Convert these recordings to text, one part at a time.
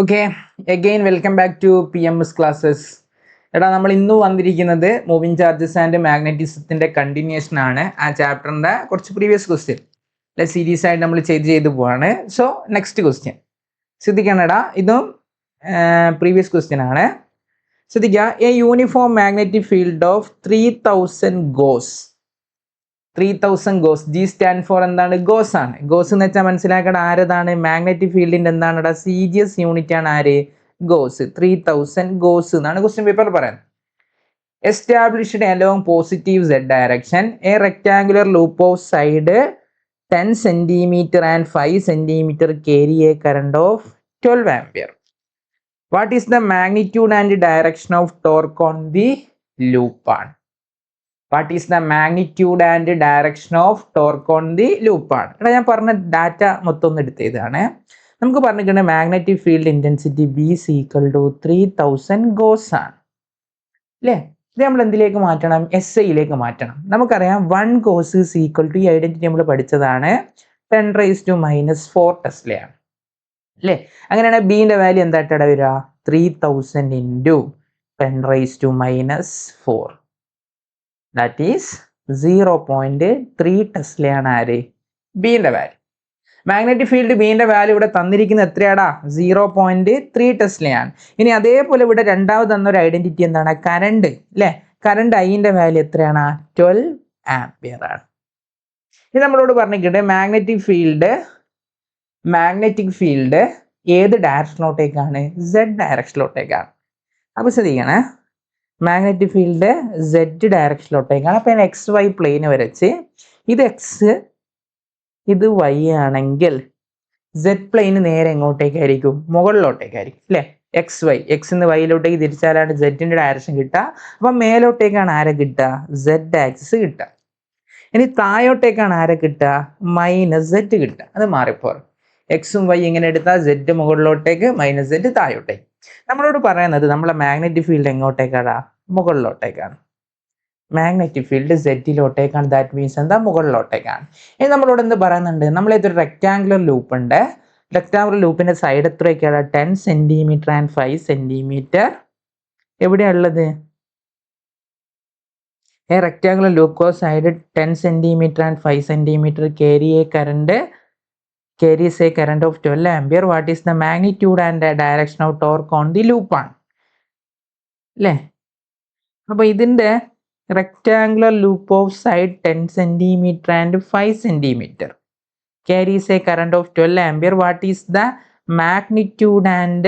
Okay, again welcome back to PMS classes. എടാ, നമ്മൾ ഇന്ന് വന്നിരിക്കുന്നത് മൂവിങ് ചാർജസ് ആൻഡ് മാഗ്നറ്റിസത്തിൻ്റെ കണ്ടിന്യൂഷൻ ആണ്. ആ ചാപ്റ്ററിൻ്റെ കുറച്ച് പ്രീവിയസ് ക്വസ്റ്റ്യൻ സീരീസ് ആയിട്ട് നമ്മൾ ചെയ്ത് പോവാണ്. സോ നെക്സ്റ്റ് ക്വസ്റ്റ്യൻ ശ്രദ്ധിക്കണടാ, ഇതും പ്രീവിയസ് ക്വസ്റ്റ്യൻ ആണ്. ശ്രദ്ധിക്കുക, A uniform magnetic field of 3000 goes. 3000 goes, G stand for എന്താണ്? ഗോസ് ആണ്. ഗോസ് എന്ന് വെച്ചാൽ മനസ്സിലാക്കേണ്ട ആരതാണ്? മാഗ്നറ്റിക് ഫീൽഡിന്റെ എന്താണ്? CGS യൂണിറ്റ് ആണ് ആര്? ഗോസ്. 3000 ഗോസ് എന്നാണ് ക്വസ്റ്റ്യൻ പേപ്പർ പറയുന്നത്. Established along positive Z direction A rectangular loop of side 10 centimetre and 5 centimetre carry a current of 12 ampere. What is the magnitude and direction of torque on the loop? What is the magnitude and direction of torque on the loop ആണ്. എടാ, ഞാൻ പറഞ്ഞ data മൊത്തം ഒന്ന് എടുത്തതാണ്. നമുക്ക് പറഞ്ഞിട്ടുണ്ട് magnetic field intensity B is equal to 3000 goes ആണ് അല്ലേ? ഇത് നമ്മൾ എന്തിലേക്ക് മാറ്റണം? SIയിലേക്ക് മാറ്റണം. നമുക്കറിയാം 1 ഗോസ് is equal to, ഈ ഐഡന്റിറ്റി നമ്മൾ പഠിച്ചതാണ്, 10⁻⁻⁴ ടെസ്ലയാണ് അല്ലേ? അങ്ങനെയാണ് ബിന്റെ വാല്യൂ എന്തായിട്ടാ വരിക? 3000 ഇൻറ്റു 10⁻⁻⁴. ദാറ്റ് ഈസ് 0.3 ടെസ്ലയാണ് ആര്? ബിന്റെ വാല്യൂ. മാഗ്നറ്റിക് ഫീൽഡ് ബിന്റെ വാല്യൂ ഇവിടെ തന്നിരിക്കുന്നത് എത്രയാടാ? 0.3 ടെസ്ലയാണ്. ഇനി അതേപോലെ ഇവിടെ രണ്ടാമത് തന്നൊരു ഐഡന്റിറ്റി എന്താണ്? കറണ്ട് അല്ലേ? കറണ്ട് ഐന്റെ വാല്യൂ എത്രയാണ്? 12 ആംപിയർ ആണ്. ഇത് നമ്മളോട് പറഞ്ഞിട്ടുണ്ട് മാഗ്നറ്റിക് ഫീൽഡ് ഏത് ഡയറക്ഷനിലോട്ടേക്കാണ്? Z ഡയറക്ഷനിലോട്ടേക്കാണ്. അപ്പൊ ശ്രദ്ധിക്കണേ, മാഗ്നറ്റിക് ഫീൽഡ് Z ഡയറക്ഷനിലോട്ടേക്കാണ്. അപ്പം XY പ്ലെയിന് വരച്ച് ഇത് X ഇത് Y ആണെങ്കിൽ Z പ്ലെയിന് നേരെ എങ്ങോട്ടേക്കായിരിക്കും? മുകളിലോട്ടേക്കായിരിക്കും അല്ലേ? XY, X എന്ന് Yയിലോട്ടേക്ക് തിരിച്ചാലാണ് Z-ന്റെ ഡയറക്ഷൻ കിട്ടുക. അപ്പം മേലോട്ടേക്കാണ് ആരെ കിട്ടുക? Z ആക്സിസ് കിട്ടുക. ഇനി താഴോട്ടേക്കാണ് ആരെ കിട്ടുക? -Z കിട്ടുക. അത് മാറിപ്പോറും. X-ഉം Y ഇങ്ങനെ എടുത്താൽ Z മുകളിലോട്ടേക്ക്, -Z താഴോട്ടേക്ക്. നമ്മളോട് പറയുന്നത് നമ്മളെ മാഗ്നറ്റിക് ഫീൽഡ് എങ്ങോട്ടേക്കാണ്? മുകളിലോട്ടേക്കാണ്. മാഗ്നറ്റിക് ഫീൽഡ് Z-ലോട്ടേക്കാണ്. ദാറ്റ് മീൻസ് എന്താ? മുകളിലോട്ടേക്കാണ്. ഇനി നമ്മളോട് എന്ത് പറയുന്നുണ്ട്? നമ്മളേതൊരു റെക്ടാങ്കുലർ ലൂപ്പ് ഉണ്ട്. റെക്ടാങ്കുലർ ലൂപ്പിന്റെ സൈഡ് എത്രയൊക്കെയാണ്? 10 സെന്റിമീറ്റർ ആൻഡ് 5 സെന്റിമീറ്റർ. എവിടെയാണുള്ളത്? A rectangular loop of side 10 centimetre and 5 centimetre carries a current of 12 ampere. What is the magnitude and the direction of torque on the loop ആണ് അല്ലേ? അപ്പൊ ഇതിന്റെ rectangular loop of side 10 centimetre and 5 centimetre carries a current of 12 ampere. What is the magnitude and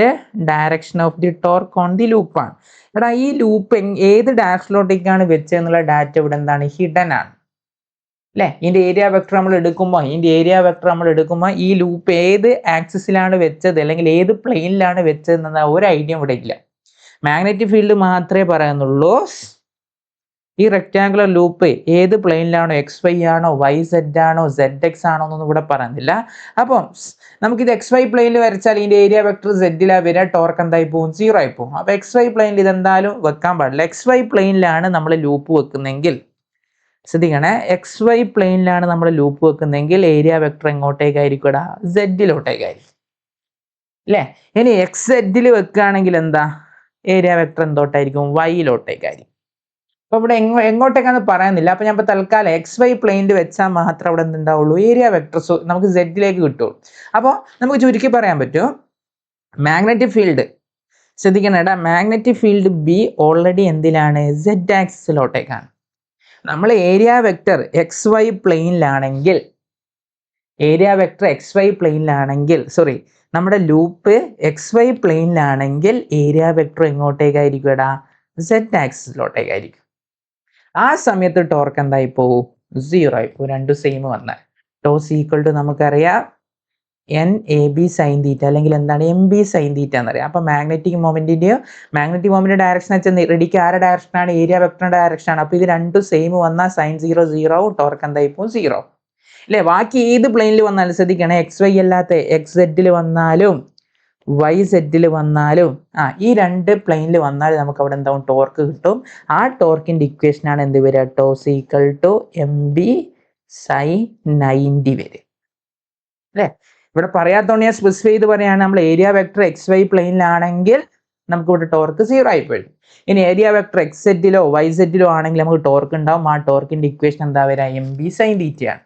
direction of the torque on the loop ആണ്. എടാ, ഈ loop ഏത് ഡയറക്ഷനിലോട്ടേക്കാണ് വെച്ചെന്നുള്ള data ഇവിടെ എന്താണ്? ഹിഡൻ ആണ് അല്ലേ? ഇതിന്റെ ഏരിയ വെക്ടർ നമ്മൾ എടുക്കുമ്പോൾ ഈ ലൂപ്പ് ഏത് ആക്സിസിലാണ് വെച്ചത് അല്ലെങ്കിൽ ഏത് പ്ലെയിനിലാണ് വെച്ചതെന്ന ഒരു ഐഡിയ ഇവിടെ ഇല്ല. മാഗ്നറ്റിക് ഫീൽഡ് മാത്രമേ പറയുന്നുള്ളൂ. ഈ റെക്ടാങ്കുലർ ലൂപ്പ് ഏത് പ്ലെയിനിലാണോ? XY ആണോ, YZ ആണോ, ZX ആണോ എന്നൊന്നും ഇവിടെ പറയുന്നില്ല. അപ്പം നമുക്കിത് XY പ്ലെയിനിൽ വരച്ചാൽ ഇതിന്റെ ഏരിയ വെക്ടർ Z-ലാ വരിക, ടോർക്ക് എന്തായി പോകും? 0 ആയി പോകും. അപ്പൊ XY പ്ലെയിനിൽ ഇതെന്തായാലും വെക്കാൻ പാടില്ല. XY പ്ലെയിനിലാണ് നമ്മൾ ലൂപ്പ് വെക്കുന്നെങ്കിൽ, ശ്രദ്ധിക്കണേ, XY പ്ലെയിനിലാണ് നമ്മൾ ലൂപ്പ് വെക്കുന്നെങ്കിൽ ഏരിയ വെക്ടർ എങ്ങോട്ടേക്കായിരിക്കും? Z-ലോട്ടേക്കായിരിക്കും അല്ലേ? ഇനി XZ വെക്കുകയാണെങ്കിൽ എന്താ? ഏരിയ വെക്ടർ എന്തോട്ടായിരിക്കും? Y-ലോട്ടേക്കായിരിക്കും. അപ്പൊ ഇവിടെ എങ്ങോട്ടേക്കാന്ന് പറയുന്നില്ല. അപ്പൊ ഞാൻ ഇപ്പൊ തൽക്കാലം XY പ്ലെയിനിൽ വെച്ചാൽ മാത്രം അവിടെ എന്തുണ്ടാവുള്ളൂ? ഏരിയ വെക്ടർ നമുക്ക് Z-ലേക്ക് കിട്ടുള്ളൂ. അപ്പോൾ നമുക്ക് ചുരുക്കി പറയാൻ പറ്റും, മാഗ്നറ്റിക് ഫീൽഡ്, ശ്രദ്ധിക്കണേടാ, മാഗ്നറ്റിക് ഫീൽഡ് B ഓൾറെഡി എന്തിലാണ്? Z ആക്സിസിലോട്ടേക്കാണ്. നമ്മൾ ഏരിയ വെക്ടർ XY പ്ലെയിനിലാണെങ്കിൽ, നമ്മുടെ ലൂപ്പ് XY പ്ലെയിനിലാണെങ്കിൽ ഏരിയ വെക്ടർ എങ്ങോട്ടേക്കായിരിക്കും? Z ആക്സിസിലോട്ടേക്കായിരിക്കും. ആ സമയത്ത് ടോർക്ക് എന്തായി പോവും? 0 ആയി പോകും. രണ്ടും സെയിം വന്നാൽ ടോസ് ഈക്വൽ ടു നമുക്കറിയാം NAB സൈൻ തീറ്റ, അല്ലെങ്കിൽ എന്താണ്? MB സൈൻ തീറ്റ എന്നറിയാം. അപ്പൊ മാഗ്നറ്റിക് മൊമെന്റിന്റെ ഡയറക്ഷൻ വെച്ചാൽ റെഡിക്ക് ആരുടെ ഡയറക്ഷനാണ്? ഏരിയ വെക്ടറിന്റെ ഡയറക്ഷനാണ്. അപ്പൊ ഇത് രണ്ടും സെയിം വന്നാൽ സൈൻ 0 0 ആവും, ടോർക്ക് എന്തായി പോകും? 0 അല്ലേ? ബാക്കി ഏത് പ്ലെയിനിൽ വന്നാലും ശ്രദ്ധിക്കണേ, XY അല്ലാത്ത XZ വന്നാലും YZ വന്നാലും ഈ രണ്ട് പ്ലെയിനിൽ വന്നാൽ നമുക്ക് അവിടെ എന്താവും? ടോർക്ക് കിട്ടും. ആ ടോർക്കിന്റെ ഇക്വേഷൻ ആണ് എന്ത് വരിക? Tau's equal to MB sin 90 വരും അല്ലേ? ഇവിടെ പറയാത്തോണ്ട് ഞാൻ സ്പെസിഫൈ ചെയ്ത് പറയുകയാണ്, നമ്മൾ ഏരിയ വെക്ടർ എക്സ് വൈ പ്ലെയിനിലാണെങ്കിൽ നമുക്ക് ഇവിടെ ടോർക്ക് 0 ആയിപ്പോഴും. ഇനി ഏരിയ വെക്ടർ എക്സ് സെറ്റിലോ വൈ സെറ്റിലോ ആണെങ്കിൽ നമുക്ക് ടോർക്ക് ഉണ്ടാവും. ആ ടോർക്കിന്റെ ഇക്വേഷൻ എന്താ വരിക? എം ബി സൈൻ തീറ്റയാണ്.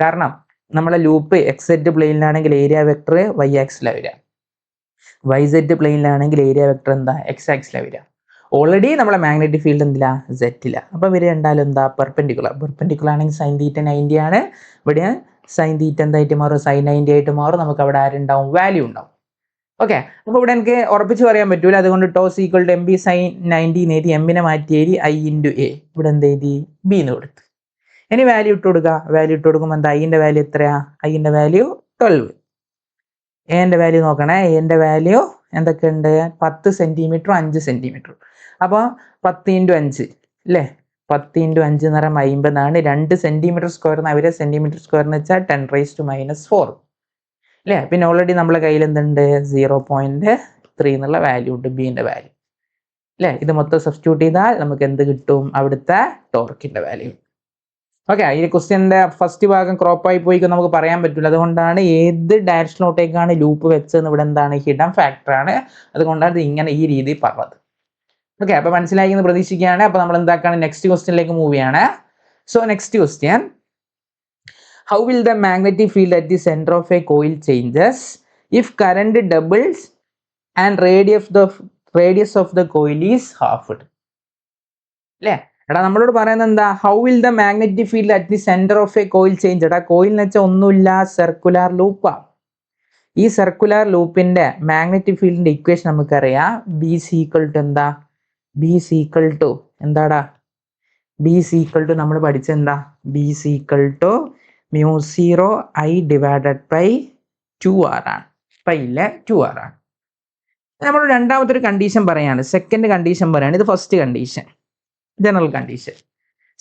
കാരണം നമ്മളെ ലൂപ്പ് എക്സ് സെറ്റ് പ്ലെയിനിലാണെങ്കിൽ ഏരിയ വെക്ടർ വൈ ആക്സിലാണ് വരിക, വൈ സെറ്റ് പ്ലെയിനിലാണെങ്കിൽ ഏരിയ വെക്ടർ എന്താ? എക്സ് ആക്സിലാണ് വരിക. ഓൾറെഡി നമ്മളെ മാഗ്നറ്റിക് ഫീൽഡ് എന്തില്ല? സെറ്റില്ല. അപ്പോൾ ഇവർ രണ്ടാലും എന്താ? പെർപെൻഡിക്കുലർ. പെർപെൻഡിക്കുലർ ആണെങ്കിൽ സൈൻ തീറ്റ 90 ആണ്. ഇവിടെ സൈൻ തീറ്റ എന്തായിട്ട് മാറും? സൈൻ 90 ആയിട്ട് മാറും. നമുക്ക് അവിടെ ആരുണ്ടാവും? വാല്യൂ ഉണ്ടാവും. ഓക്കെ, അപ്പോൾ ഇവിടെ എനിക്ക് ഉറപ്പിച്ച് പറയാൻ പറ്റൂല. അതുകൊണ്ട് tau's equal to M B sine 90 എഴുതി, എമ്മിനെ മാറ്റി എഴുതി ഐ ഇൻറ്റു എ. ഇവിടെ എന്ത് എഴുതി? ബി എന്ന് കൊടുത്തു. ഇനി വാല്യൂ ഇട്ട് കൊടുക്കുക. വാല്യൂ ഇട്ട് കൊടുക്കുമ്പോൾ എന്താ? ഐൻ്റെ വാല്യൂ എത്രയാ? ഐൻ്റെ വാല്യൂ 12. എൻ്റെ വാല്യൂ നോക്കണേ. എൻ്റെ വാല്യൂ എന്തൊക്കെയുണ്ട്? 10 സെൻറ്റിമീറ്റർ 5 സെൻറ്റിമീറ്റർ. അപ്പോൾ 10 ഇൻറ്റു 5 അല്ലേ? 10 ഇൻറ്റു 5 എന്ന് പറയുമ്പോൾ 50 ആണ്. 2 സെൻറ്റിമീറ്റർ സ്ക്വയറിന് അവരെ സെൻറ്റിമീറ്റർ സ്ക്വയർ എന്ന് വെച്ചാൽ 10⁻⁻⁴ അല്ലേ? പിന്നെ ഓൾറെഡി നമ്മളെ കയ്യിൽ എന്തുണ്ട്? 0.3 എന്നുള്ള വാല്യൂ ഉണ്ട്, ബിൻ്റെ വാല്യൂ അല്ലേ? ഇത് മൊത്തം സബ്സ്റ്റിറ്റ്യൂട്ട് ചെയ്താൽ നമുക്ക് എന്ത് കിട്ടും? അവിടുത്തെ ടോർക്കിൻ്റെ വാല്യൂ. ഓക്കെ, ഈ ക്വസ്റ്റ്യൻ്റെ ഫസ്റ്റ് ഭാഗം ക്രോപ്പായി പോയി നമുക്ക് പറയാൻ പറ്റില്ല. അതുകൊണ്ടാണ് ഏത് ഡയറക്ഷനിലോട്ടേക്കാണ് ലൂപ്പ് വെച്ചതെന്ന് ഇവിടെ എന്താണ്? ഹിഡൻ ഫാക്ടറാണ്. അതുകൊണ്ടാണ് ഇത് ഇങ്ങനെ ഈ രീതിയിൽ പറഞ്ഞത്. ഓക്കെ, അപ്പോൾ മനസ്സിലായി എന്ന് പ്രതീക്ഷിക്കുകയാണ്. അപ്പോൾ നമ്മൾ എന്താക്കാണ്? നെക്സ്റ്റ് ക്വസ്റ്റ്യനിലേക്ക് മൂവ് ചെയ്യാണ്. So next question, how will the magnetic field at the center of a coil changes if current doubles and radius of the coil is halved? അല്ലേ? എടാ നമ്മളോട് പറയുന്നത് എന്താ? How will the magnetic field at the centre of A coil change. എടാ coil എന്ന് വെച്ചാൽ ഒന്നുമില്ല, circular ലൂപ്പാണ്. ഈ സർക്കുലർ ലൂപ്പിന്റെ മാഗ്നറ്റിക് ഫീൽഡിന്റെ ഇക്വേഷൻ നമുക്കറിയാം. ബി സി ഈക്വൽ ടു എന്താ? ബി സി ഈക്വൽ ടു എന്താടാ? ബി സി ഈക്വൽ ടു നമ്മൾ പഠിച്ചെന്താ? B C equal to μ0 I divided by 2r ആണ്. പൈയിലെ 2r ആണ്. നമ്മൾ രണ്ടാമത്തെ ഒരു കണ്ടീഷൻ പറയാണ്, സെക്കൻഡ് കണ്ടീഷൻ പറയാണ്. ഇത് first condition, general condition.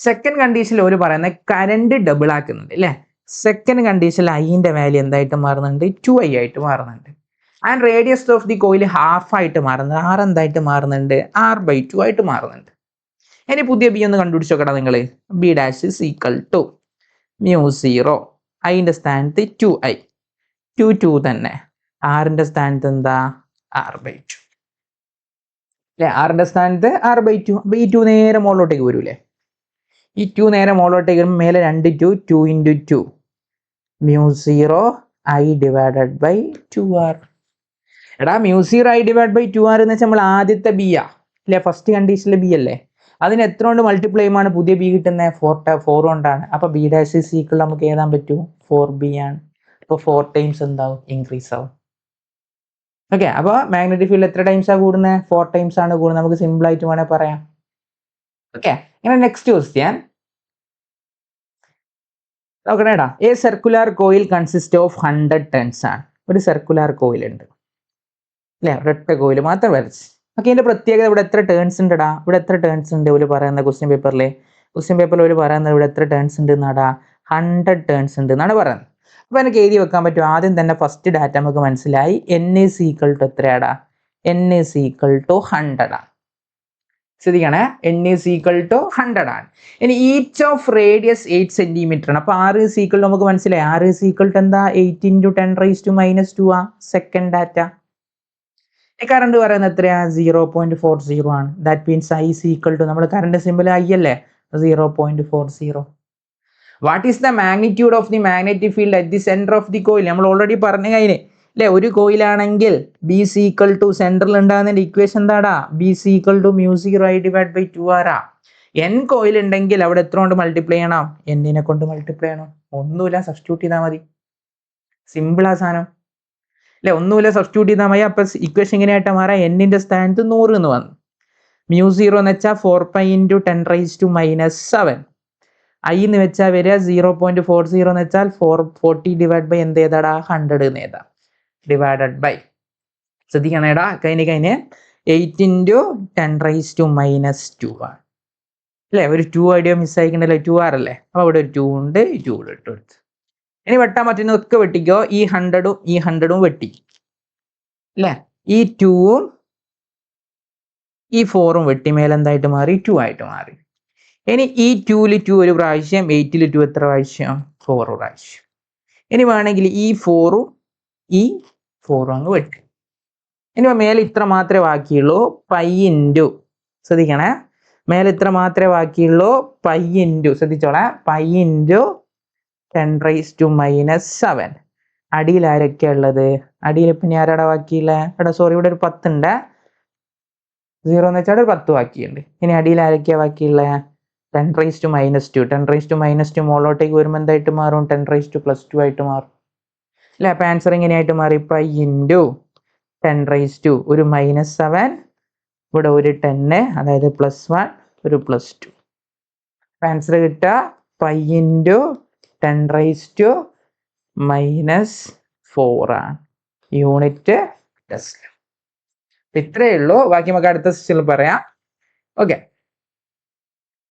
Second കണ്ടീഷനിൽ ഒരു പറയുന്നത് കറണ്ട് ഡബിൾ ആക്കുന്നുണ്ട് അല്ലേ? സെക്കൻഡ് കണ്ടീഷനിൽ ഐൻ്റെ വാല്യൂ എന്തായിട്ട് മാറുന്നുണ്ട്? 2i ആയിട്ട് മാറുന്നുണ്ട്. And radius of the coil half ആയിട്ട് മാറുന്നത്. ആർ എന്തായിട്ട് മാറുന്നുണ്ട്? r/2 ആയിട്ട് മാറുന്നുണ്ട്. ഇനി പുതിയ ബി ഒന്ന് കണ്ടുപിടിച്ച് നോക്കടാ നിങ്ങൾ. B dash is equal to μ0 ഐൻ്റെ സ്ഥാനത്ത് 2i, 2 തന്നെ. ആറിൻ്റെ സ്ഥാനത്ത് എന്താ? r/2 അല്ലേ? ആറിൻ്റെ സ്ഥാനത്ത് r/2. അപ്പോൾ ഈ 2 നേരെ മുകളിലോട്ടേക്ക് വരൂലേ? ഈ 2 നേരെ മുകളിലോട്ടേക്ക് വരുമ്പോൾ മേലെ 2 into 2 μ0 I divided by 2r. എടാ μ0 I ഡിവൈഡ് ബൈ 2r എന്ന് വെച്ചാൽ നമ്മൾ ആദ്യത്തെ ബി ആ അല്ലേ? ഫസ്റ്റ് കണ്ടീഷനിലെ ബി അല്ലേ? അതിന് എത്ര കൊണ്ട് മൾട്ടിപ്ലൈ ആണ് പുതിയ ബി കിട്ടുന്നത്? 4 കൊണ്ടാണ്. അപ്പോൾ ബി ഡാഷ് ഇസ് ഈക്വൽ നമുക്ക് എഴുതാൻ പറ്റും 4b ആണ്. അപ്പോൾ 4 ടൈംസ് എന്താവും? ഇൻക്രീസ് ആവും. ഓക്കെ, അപ്പോൾ മാഗ്നറ്റിക് ഫീൽഡ് എത്ര ടൈംസാണ് കൂടുന്നത്? 4 ടൈംസ് ആണ് കൂടുന്നത്. നമുക്ക് സിമ്പിൾ ആയിട്ട് വേണേൽ പറയാം. ഓക്കെ, ഇങ്ങനെ നെക്സ്റ്റ് ക്വസ്റ്റ്യൻ നോക്കണേടാ. A circular coil consist of 100 turns ആണ്. ഒരു സർക്കുലർ കോയിൽ ഉണ്ട് അല്ലേ? ഒരൊറ്റ കോയിൽ മാത്രം വരച്ച്. ഓക്കെ, ഇതിന്റെ പ്രത്യേകത ഇവിടെ എത്ര ടേൺസ് ഉണ്ടടാ? ഇവിടെ എത്ര ടേൺസ് ഉണ്ട് ഒരു പറയുന്ന ക്വസ്റ്റ്യൻ പേപ്പറിൽ ഒരു പറയുന്നത് ഇവിടെ എത്ര ടേൺസ് ഉണ്ട് എന്നാടാ? 100 ടേൺസ് ഉണ്ട് എന്നാണ് പറയുന്നത്. അപ്പോൾ എനിക്ക് എഴുതി വെക്കാൻ പറ്റും. ആദ്യം തന്നെ ഫസ്റ്റ് ഡാറ്റ നമുക്ക് മനസ്സിലായി. n is equal to എത്രയാടാ? n is equal to 100 ആണ്. ശ്രദ്ധിക്കണേ, n is equal to 100 ആണ്. ഇനി ഈച്ച് ഓഫ് റേഡിയസ് 8 സെൻറ്റിമീറ്റർ ആണ്. അപ്പോൾ r is equal നമുക്ക് മനസ്സിലായി. r is equal to എന്താ? 8 × 10⁻⁻² ആ സെക്കൻഡ് ഡാറ്റ. കറണ്ട് പറയുന്നത് എത്രയാ? 0.40 ആണ്. That means I is equal to നമ്മൾ കറണ്ട് സിമ്പിൾ I അല്ലേ? 0.40. What is the magnitude of the magnetic field at the centre of the coil? നമ്മൾ ഓൾറെഡി പറഞ്ഞു കഴിഞ്ഞ് അല്ലേ? ഒരു കോയിലാണെങ്കിൽ ബി സി ഈക്വൽ ടു സെൻറ്ററിൽ ഉണ്ടാകുന്നതിൻ്റെ ഇക്വേഷൻ എന്താടാ? B C equal to μ0 I divide by 2r ആ. n കോയിൽ ഉണ്ടെങ്കിൽ അവിടെ എത്ര കൊണ്ട് മൾട്ടിപ്ലൈ ചെയ്യണം? n കൊണ്ട് മൾട്ടിപ്ലൈ ചെയ്യണം. ഒന്നുമില്ല, സബ്സ്റ്റിറ്റ്യൂട്ട് ചെയ്താൽ മതി. സിമ്പിൾ ആ സാധനം അല്ലേ? ഒന്നുമില്ല, സബ്സ്റ്റിറ്റ്യൂട്ട് ചെയ്താൽ മതി. അപ്പം ഇക്വേഷൻ ഇങ്ങനെയായിട്ട് മാറാം. n-ന്റെ സ്ഥാനത്ത് 100 എന്ന് വന്നു. μ0 എന്ന് വെച്ചാൽ 4π × 10⁻⁷. I എന്ന് വെച്ചാൽ വരിക 0.40 എന്ന് വെച്ചാൽ 40 ഡിവൈഡ് ബൈ എന്ത് ചെയ്താടാ? 100 എന്ന് എഴുതാം. ഡിവൈഡഡ് ബൈ ശ്രദ്ധിക്കണേടാ, കഴിഞ്ഞ് 8 × 10⁻⁻² ആണ് അല്ലേ? ഒരു 2 ഐഡിയ മിസ്സായിക്കണ്ടല്ലോ. 2r അല്ലേ? അപ്പോൾ ഇവിടെ ഒരു 2 ഉണ്ട്, ഈ 2 കൂടെ ഇട്ട് കൊടുത്ത്. ഇനി വെട്ടാൻ പറ്റുന്നതൊക്കെ വെട്ടിക്കോ. ഈ 100ഉം ഈ 100ഉം വെട്ടി അല്ലേ? ഈ 2ഉം ഈ 4ഉം വെട്ടി മേലെന്തായിട്ട് മാറി? 2 ആയിട്ട് മാറി. ഇനി ഈ 2ൽ 2 ഒരു പ്രാവശ്യം, 8ൽ 2 എത്ര പ്രാവശ്യം? 4 പ്രാവശ്യം. ഇനി വേണമെങ്കിൽ ഈ 4ഉം ഈ 4 അങ്ങ് വെട്ടി. ഇനി മേലെ ഇത്ര മാത്രമേ ബാക്കിയുള്ളൂ, പൈ ഇൻറ്റു, ശ്രദ്ധിക്കണേ, മേലെ ഇത്ര മാത്രമേ ബാക്കിയുള്ളൂ, പൈ ഇൻറ്റു, ശ്രദ്ധിച്ചോളെ, പൈ ഇൻറ്റു 10⁻⁻⁷. അടിയിൽ ആരൊക്കെയാ ഉള്ളത്? അടിയിൽ പിന്നെ ആരാടെ ബാക്കിയില്ല? എടാ സോറി, ഇവിടെ ഒരു 10 ഉണ്ട്, 0 എന്ന് വെച്ചാൽ ഒരു 10 ബാക്കിയുണ്ട്. ഇനി അടിയിൽ ആരൊക്കെയാ ബാക്കിയുള്ളത്? 10⁻². 10⁻² മുകളിലോട്ടേക്ക് വരുമ്പോൾ എന്തായിട്ട് മാറും? 10⁻+2 ആയിട്ട് മാറും അല്ലേ? അപ്പം ആൻസർ എങ്ങനെയായിട്ട് മാറി? പൈ ഇൻറ്റു 10⁻⁻, ഒരു -7, ഇവിടെ ഒരു 10, അതായത് +1, ഒരു +2. ആൻസർ കിട്ടുക പൈ ഇൻറ്റു 10⁻⁻4 ആണ് യൂണിറ്റ് ടെസ്റ്റ്. ഇത്രയേ ഉള്ളൂ, ബാക്കി നമുക്ക് അടുത്ത സെഷനിൽ പറയാം. ഓക്കെ.